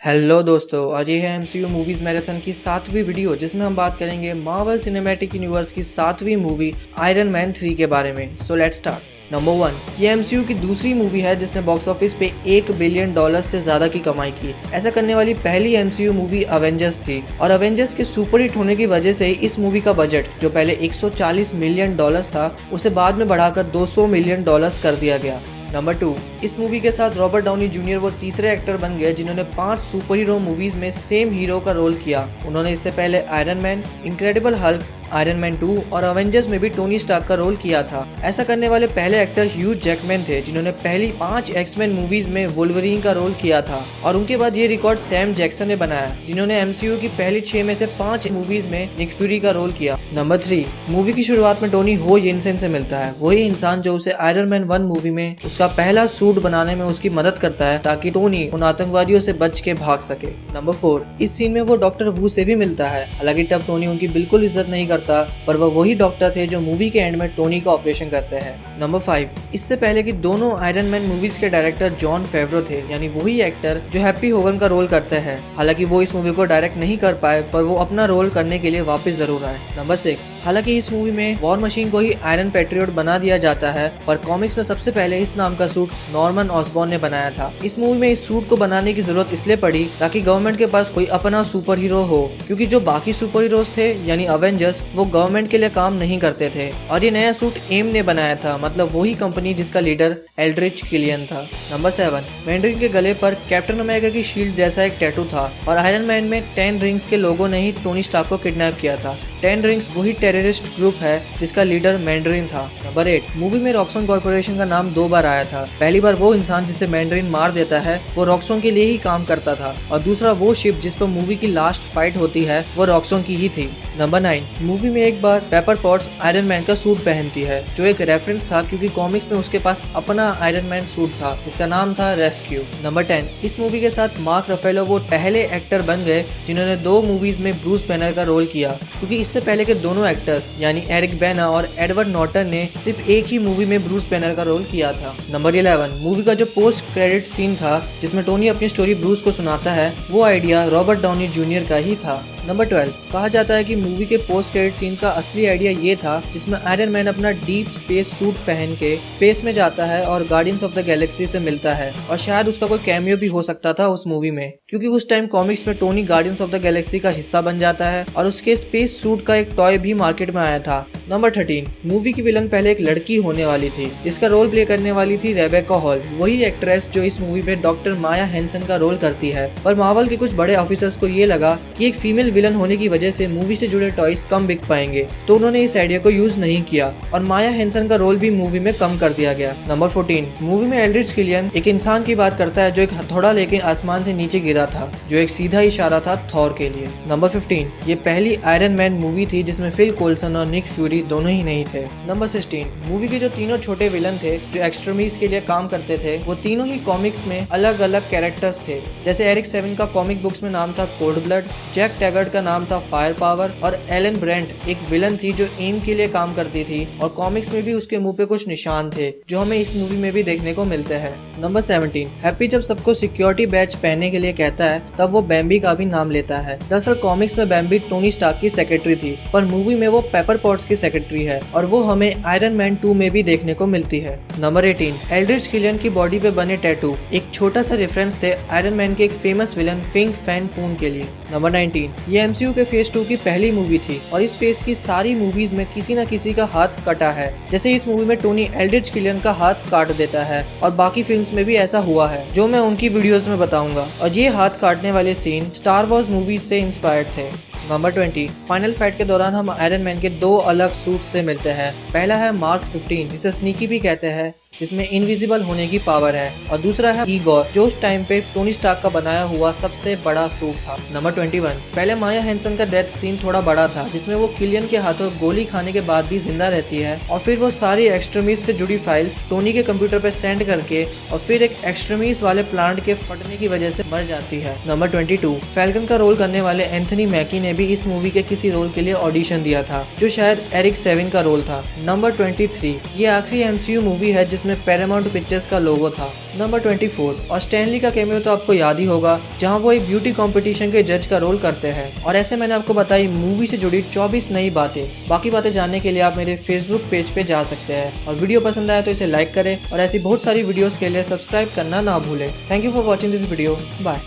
Hello दोस्तों, आज ये है एमसीयू मूवीज मैराथन की 7वीं वीडियो जिसमें हम बात करेंगे मार्वल सिनेमैटिक यूनिवर्स की 7वीं मूवी आयरन मैन 3 के बारे में। So let's start. नंबर 1, ये एमसीयू की दूसरी मूवी है जिसने बॉक्स ऑफिस पे $1 बिलियन से ज्यादा की कमाई की। ऐसा करने वाली पहली एमसीयू मूवी अवेंजर्स थी और अवेंजर्स के सुपर हिट होने की वजह से इस मूवी का बजट जो पहले $140 मिलियन था उसे बाद में बढ़ाकर $200 मिलियन कर दिया गया। नंबर 2, इस मूवी के साथ रॉबर्ट डाउनी जूनियर वो तीसरे एक्टर बन गए जिन्होंने 5 सुपर हीरो मूवीज में सेम हीरो का रोल किया। उन्होंने इससे पहले iron man, incredible Hulk, iron man 2 और अवेंजर्स में भी टोनी स्टार्क का रोल किया था। ऐसा करने वाले पहले एक्टर ह्यू जैकमैन थे जिन्होंने पहली 5 एक्समैन मूवीज में वुल्वरीन का रोल किया था और उनके बाद ये रिकॉर्ड सैम जैक्सन ने बनाया जिन्होंने एमसीयू की पहली 6 में से 5 मूवीज में निक फ्यूरी का रोल किया। नंबर 3, मूवी की शुरुआत में टोनी हो येनसेन से मिलता है, वही इंसान जो उसे आयरन मैन 1 मूवी में उसका पहला सूट बनाने में उसकी मदद करता है ताकि टोनी उन आतंकवादियों से बच के भाग सके। नंबर 4, इस सीन में वो डॉक्टर वू से भी मिलता है, हालांकि तब टोनी उनकी बिल्कुल इज्जत नहीं करता, पर वह वही डॉक्टर थे जो मूवी के एंड में टोनी का ऑपरेशन करते हैं। नंबर 5, इससे पहले कि दोनों आयरन मैन मूवीज के डायरेक्टर जॉन फेवरो थे, यानी वही एक्टर जो हैप्पी होगन का रोल करते हैं। हालांकि वो इस मूवी को डायरेक्ट नहीं कर पाए, पर वो अपना रोल करने के लिए वापस जरूर आए। नंबर 6, हालांकि इस मूवी में वॉर मशीन को ही आयरन पैट्रियट बना दिया जाता है, पर कॉमिक्स में सबसे पहले इस नाम का सूट नॉर्मन ऑसबॉर्न ने बनाया था। इस मूवी में इस सूट को बनाने की जरूरत इसलिए पड़ी ताकि गवर्नमेंट के पास कोई अपना सुपर हीरो हो, क्योंकि जो बाकी सुपर हीरोज थे यानी अवेंजर्स वो गवर्नमेंट के लिए काम नहीं करते थे और ये नया सूट एम ने बनाया था, मतलब वही कंपनी जिसका लीडर एल्ड्रिच किलियन था। नंबर 7, मैंड्रिन के गले पर कैप्टन अमेरिका की शील्ड जैसा एक टैटू था और आयरन मैन में 10 रिंग्स के लोगों ने ही टोनी स्टार्क को किडनैप किया था। 10 रिंग्स वही टेररिस्ट ग्रुप है जिसका लीडर मैंड्रिन था। नंबर 8, मूवी में रॉक्सॉन कॉर्पोरेशन का नाम 2 बार आया था। पहली बार वो इंसान जिसे मैंड्रिन मार देता है वो रॉक्सॉन के लिए ही काम करता था और दूसरा वो शिप जिस पर मूवी की लास्ट फाइट होती है वो रॉक्सॉन की ही थी। नंबर 9, मूवी में एक बार पेपर पॉट्स आयरन मैन का सूट पहनती है जो एक रेफरेंस था क्योंकि कॉमिक्स में उसके पास अपना आयरन मैन सूट था जिसका नाम था रेस्क्यू। नंबर 10, इस मूवी के साथ मार्क रफेलो वो पहले एक्टर बन गए जिन्होंने 2 मूवीज में ब्रूस बैनर का रोल किया, क्योंकि इससे पहले के दोनों एक्टर्स यानी एरिक बैना और एडवर्ड नॉर्टन ने सिर्फ एक ही मूवी में ब्रूस बैनर का रोल किया था। नंबर 11, मूवी का जो पोस्ट क्रेडिट सीन था जिसमें टोनी अपनी स्टोरी ब्रूस को सुनाता है वो आइडिया रॉबर्ट डाउनी जूनियर का ही था। नंबर 12, कहा जाता है कि मूवी के पोस्ट क्रेडिट सीन का असली आइडिया ये था जिसमें आयरन मैन अपना डीप स्पेस सूट पहन के स्पेस में जाता है और गार्डियंस ऑफ द गैलेक्सी से मिलता है और शायद उसका कोई कैमियो भी हो सकता था उस मूवी में, क्योंकि उस टाइम कॉमिक्स में Tony guardians of the Galaxy का हिस्सा बन जाता है और उसके स्पेस सूट का एक टॉय भी मार्केट में आया था। नंबर 13, मूवी की विलन पहले एक लड़की होने वाली थी जिसका रोल प्ले करने वाली थी रेबेका हॉल, वही एक्ट्रेस जो इस मूवी में डॉक्टर माया हैंसन का रोल करती है। पर मार्वल के कुछ बड़े ऑफिसर्स को ये लगा कि एक फीमेल विलन होने की वजह से मूवी से जुड़े टॉयज कम बिक पाएंगे, तो उन्होंने इस आइडिया को यूज नहीं किया और माया हैंसन का रोल भी मूवी में कम कर दिया गया। नंबर 14, मूवी में एल्ड्रिच किलियन एक इंसान की बात करता है जो एक हथौड़ा लेके आसमान से नीचे गिरा था, जो एक सीधा इशारा था थॉर के लिए। नंबर 15, ये पहली आयरन मैन मूवी थी जिसमें फिल कोल्सन और निक फ्यूरी दोनों ही नहीं थे। नंबर 16, मूवी के जो तीनों छोटे विलन थे जो एक्सट्रीमीज के लिए काम करते थे वो तीनों ही कॉमिक्स में अलग अलग कैरेक्टर्स थे। जैसे एरिक 7 का कॉमिक बुक्स में नाम था कोल्ड ब्लड, जैक टैगर्ट का नाम था फायर पावर और एलन ब्रेंट एक विलन थी जो एम के लिए काम करती थी और कॉमिक्स में भी उसके मुंह पे कुछ निशान थे जो हमें इस मूवी में भी देखने को मिलते हैं। नंबर 17, हैप्पी जब सबको सिक्योरिटी बैच पहनने के लिए कहता है तब वो बैम्बी का भी नाम लेता है। दरअसल कॉमिक्स में बैम्बी टोनी स्टार्क की सेक्रेटरी थी, पर मूवी में वो पेपर पॉट्स की सेक्रेटरी है और वो हमें आयरन मैन 2 में भी देखने को मिलती है। नंबर 18, एल्ड्रिच किलियन की बॉडी पे बने टैटू एक छोटा सा रेफरेंस थे आयरन मैन के एक फेमस विलन फिंग फैन फून के लिए। नंबर 19, ये एमसीयू के फेज 2 की पहली मूवी थी और इस फेज की सारी मूवीज में किसी न किसी का हाथ कटा है। जैसे इस मूवी में टोनी एल्ड्रिच किलियन का हाथ काट देता है और बाकी फिल्म्स में भी ऐसा हुआ है जो मैं उनकी वीडियोस में बताऊंगा, और ये हाथ काटने वाले सीन स्टार वॉर्स मूवीज से इंस्पायर्ड थे। नंबर 20, फाइनल फाइट के दौरान हम आयरन मैन के 2 अलग सूट से मिलते हैं। पहला है मार्क 15 जिसे स्नीकी भी कहते हैं जिसमें इनविजिबल होने की पावर है, और दूसरा है ईगोर जो उस टाइम पे टोनी स्टार्क का बनाया हुआ सबसे बड़ा सूट था। नंबर 21, पहले माया हैंसन का डेथ सीन थोड़ा बड़ा था जिसमें वो किलियन के हाथों गोली खाने के बाद भी जिंदा रहती है और फिर वो सारी एक्सट्रीमिस्ट से जुड़ी फाइल्स टोनी के कंप्यूटर पे सेंड करके और फिर एक एक्सट्रीमिस्ट वाले प्लांट के फटने की वजह से मर जाती है। नंबर 22, फैल्कन का रोल करने वाले एंथनी मैकी ने भी इस मूवी के किसी रोल के लिए ऑडिशन दिया था जो शायद एरिक 7 का रोल था। नंबर 23, ये आखिरी एमसीयू मूवी है जिसमें जिसमें पैरामाउंट पिक्चर्स का लोगो था। नंबर 24 और स्टैनली का कैमियो तो आपको याद ही होगा, जहां वो एक ब्यूटी कंपटीशन के जज का रोल करते हैं। और ऐसे मैंने आपको बताई मूवी से जुड़ी 24 नई बातें। बाकी बातें जानने के लिए आप मेरे फेसबुक पेज पे जा सकते हैं। और वीडियो पसंद आया तो इसे लाइक करें और ऐसी बहुत सारी वीडियोस के लिए सब्सक्राइब करना ना भूलें। Thank you for watching this video. Bye.